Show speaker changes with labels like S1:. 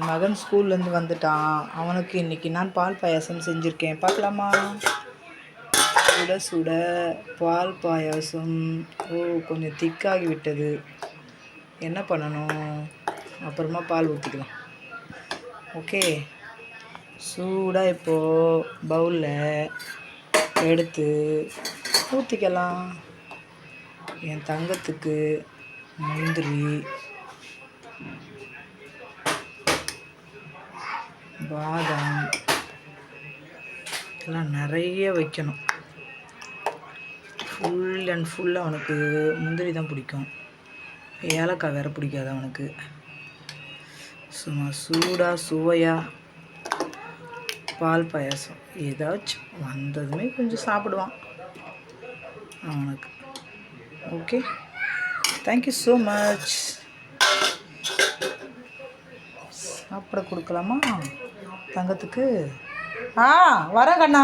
S1: மகன் ஸ்கூல்லேருந்து வந்துட்டான். அவனுக்கு இன்றைக்கி நான் பால் பாயாசம் செஞ்சுருக்கேன். பார்க்கலாமா? சுட சுட பால் பாயாசம். கொஞ்சம் திக்காகி விட்டது. என்ன பண்ணணும்? அப்புறமா பால் ஊற்றிக்கலாம். ஓகே, சூடாக இப்போது பவுலில் எடுத்து ஊற்றிக்கலாம். என் தங்கத்துக்கு முந்திரி, பாதாம் எல்லாம் நிறைய வைக்கணும். ஃபுல் அண்ட் ஃபுல்லாக அவனுக்கு முந்திரி தான் பிடிக்கும். ஏலக்காய் வேறு பிடிக்காது அவனுக்கு. சும்மா சூடாக சுவையாக பால் பாயாசம் ஏதாச்சும் வந்ததுமே கொஞ்சம் சாப்பிடுவான் அவனுக்கு. Okay, thank you so much. சாப்பிட கொடுக்கலாமா தங்கத்துக்கு? வரேன் கண்ணா.